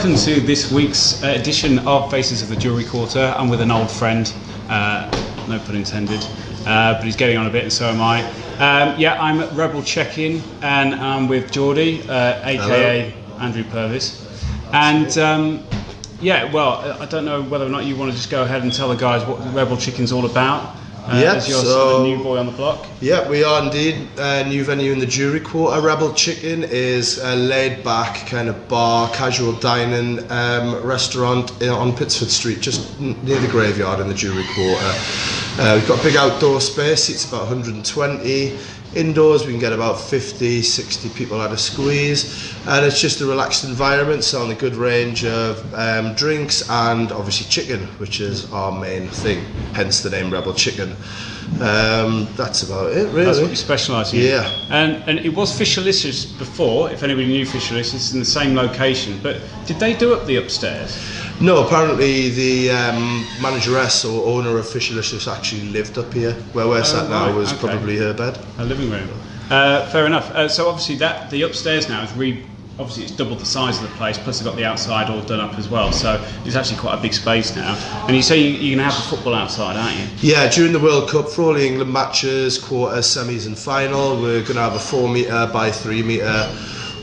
welcome to this week's edition of Faces of the Jewellery Quarter. I'm with an old friend, no pun intended, but he's getting on a bit and so am I. I'm at Rebel Check-In and I'm with Geordie, aka Hello. Andrew Purvis. And I don't know whether or not you want to just go ahead and tell the guys what Rebel Chicken's all about. As you're sort of a new boy on the block. Yeah, we are indeed. A new venue in the Jewellery Quarter. Rebel Chicken is a laid-back kind of bar, casual dining restaurant on Pittsford Street, just near the graveyard in the Jewellery Quarter. We've got a big outdoor space. It's about 120. Indoors we can get about 50, 60 people at a squeeze, and it's just a relaxed environment, selling a good range of drinks and obviously chicken, which is our main thing, hence the name Rebel Chicken. That's about it, really. That's what you specialise in. Yeah. And it was Fisherlicious before, if anybody knew Fisherlicious, in the same location, but did they do up the upstairs? No, apparently the manageress or owner of Fisherlicious actually lived up here. Where we're sat now was probably her bed. Her living room. Fair enough. So obviously the upstairs now is obviously it's doubled the size of the place, plus they've got the outside all done up as well, so it's actually quite a big space now. And you say you're going to have the football outside, aren't you? Yeah, during the World Cup, for all the England matches, quarter, semis and final, we're going to have a 4 metre by 3 metre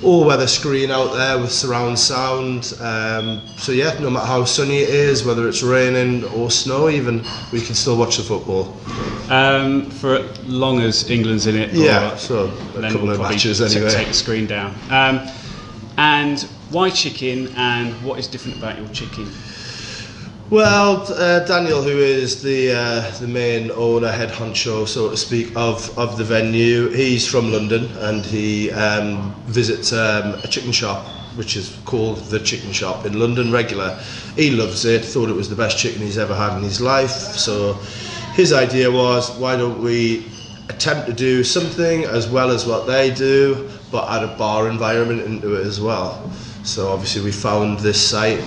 all-weather screen out there with surround sound. So yeah, no matter how sunny it is, whether it's raining or snow even, we can still watch the football. For as long as England's in it. Yeah, so a couple of matches anyway. Take the screen down. And why chicken, and what is different about your chicken? Well, Daniel, who is the main owner, head honcho, so to speak, of the venue, he's from London and he visits a chicken shop which is called The Chicken Shop in London regular. He loves it, thought it was the best chicken he's ever had in his life, so his idea was, why don't we attempt to do something as well as what they do, but add a bar environment into it as well. So obviously we found this site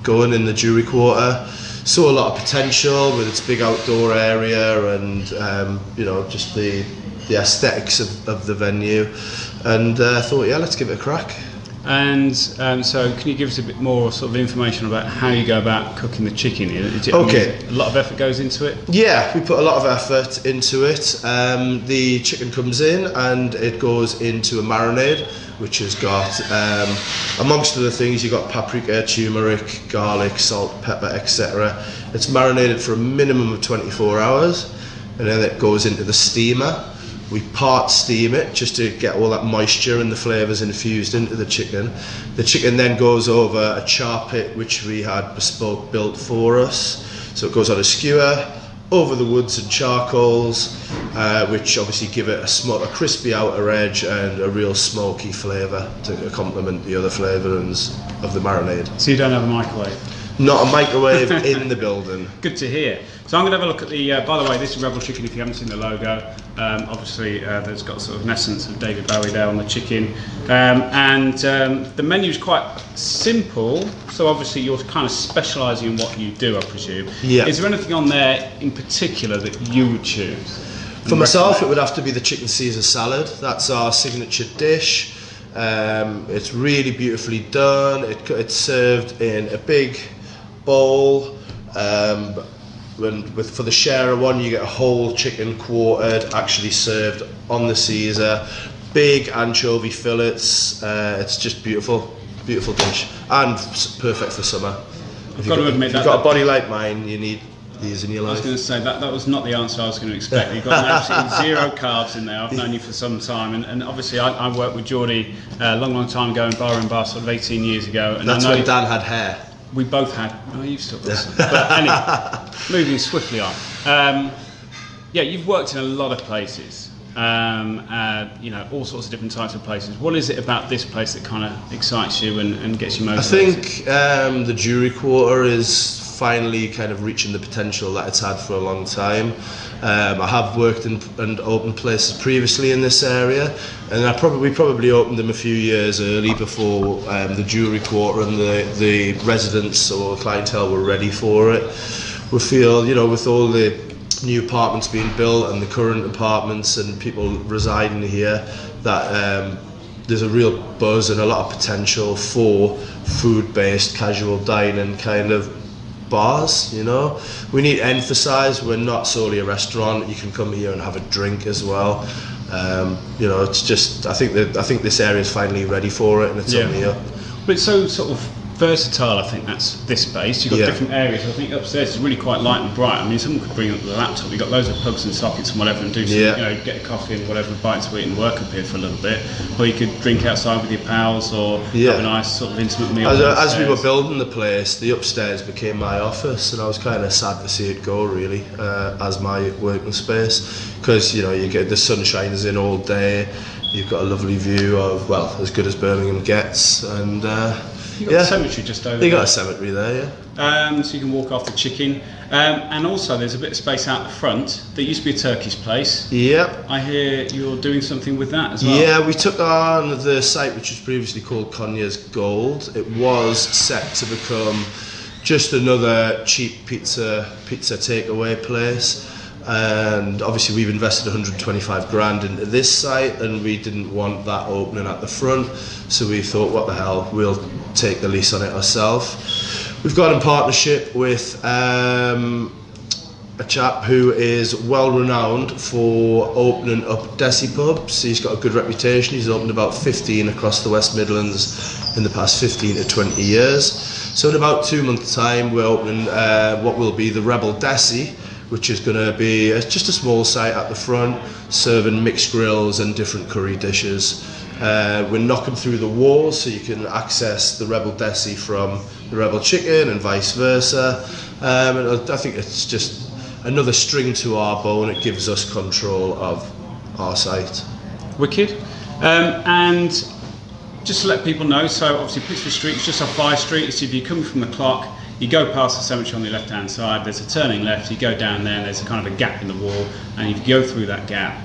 going in the Jewellery Quarter, saw a lot of potential with its big outdoor area and just the aesthetics of the venue, and thought, yeah, let's give it a crack. And so can you give us a bit more sort of information about how you go about cooking the chicken? Okay. A lot of effort goes into it? Yeah, we put a lot of effort into it. The chicken comes in and it goes into a marinade, which has got, amongst other things, you've got paprika, turmeric, garlic, salt, pepper, etc. It's marinated for a minimum of 24 hours, and then it goes into the steamer. We part steam it just to get all that moisture and the flavours infused into the chicken. The chicken then goes over a char pit which we had bespoke built for us. So it goes on a skewer, over the woods and charcoals, which obviously give it a crispy outer edge and a real smoky flavour to complement the other flavourings of the marinade. So you don't have a microwave? Not a microwave in the building. Good to hear. So I'm going to have a look at the, by the way, this is Rebel Chicken if you haven't seen the logo. Obviously there's got sort of an essence of David Bowie there on the chicken. The menu is quite simple, so obviously you're kind of specialising in what you do, I presume. Yeah. Is there anything on there in particular that you would choose? For myself, it would have to be the chicken Caesar salad. That's our signature dish. It's really beautifully done. It's served in a big bowl. For the sharer one, you get a whole chicken quartered, actually served on the Caesar. Big anchovy fillets. It's just beautiful dish, and perfect for summer. I've got to admit, if you've got a body like mine, you need these in your life. I was going to say that was not the answer I was going to expect. You've got absolutely zero carbs in there. I've known you for some time, and obviously I worked with Geordie a long time ago in bar, sort of 18 years ago. And that's when Dan had hair. We both had. Oh, you've still got some. But anyway, moving swiftly on. You've worked in a lot of places. All sorts of different types of places. What is it about this place that kind of excites you and gets you motivated? I think the Jewellery Quarter is finally kind of reaching the potential that it's had for a long time. I have worked and opened places previously in this area, and we probably opened them a few years early before the Jewellery Quarter and the residents or clientele were ready for it. We feel, with all the new apartments being built and the current apartments and people residing here, that there's a real buzz and a lot of potential for food-based casual dining kind of bars. You know, we need to emphasize we're not solely a restaurant. You can come here and have a drink as well. You know, it's just, I think this area is finally ready for it, and it's only up. But it's so sort of versatile. I think that's this space. You've got different areas. I think upstairs is really quite light and bright. I mean, someone could bring up the laptop. You've got loads of plugs and sockets and whatever, and do some, you know, get a coffee and whatever, bite to eat, and work up here for a little bit. Or you could drink outside with your pals, or have a nice sort of intimate meal. As we were building the place, the upstairs became my office, and I was kind of sad to see it go, really, as my working space, because you know, you get the sun shines in all day. You've got a lovely view of, well, as good as Birmingham gets, and you've got the cemetery just over there. You got a cemetery there, so you can walk off the chicken, and also there's a bit of space out the front that used to be a Turkish place. Yep. I hear you're doing something with that as well. Yeah, we took on the site which was previously called Cogna's Gold. It was set to become just another cheap pizza takeaway place. And obviously we've invested 125 grand into this site, and we didn't want that opening at the front, so we thought, what the hell, we'll take the lease on it ourselves. We've got in partnership with a chap who is well renowned for opening up desi pubs. He's got a good reputation. He's opened about 15 across the West Midlands in the past 15 to 20 years. So in about 2 months' time we're opening what will be the Rebel Desi, which is going to be just a small site at the front, serving mixed grills and different curry dishes. We're knocking through the walls so you can access the Rebel Desi from the Rebel Chicken and vice versa. And I think it's just another string to our bow, and it gives us control of our site. Wicked. And just to let people know, so obviously Pittsford Street is just off Fire Street, so if you're coming from the clock, you go past the cemetery on the left hand side, there's a turning left, you go down there and there's a kind of a gap in the wall, and if you go through that gap,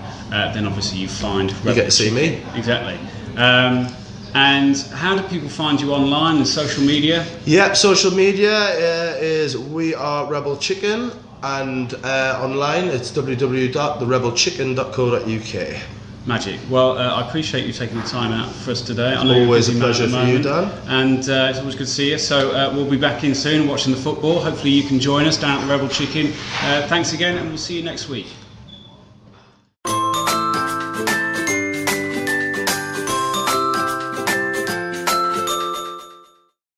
then obviously you find Rebel. You get to see me. Exactly. And how do people find you online and social media? Yep, social media is We Are Rebel Chicken, and online it's www.therebelchicken.co.uk. Magic. Well, I appreciate you taking the time out for us today. It's always a pleasure for you, Dan. And it's always good to see you. So we'll be back in soon watching the football. Hopefully you can join us down at the Rebel Chicken. Thanks again, and we'll see you next week.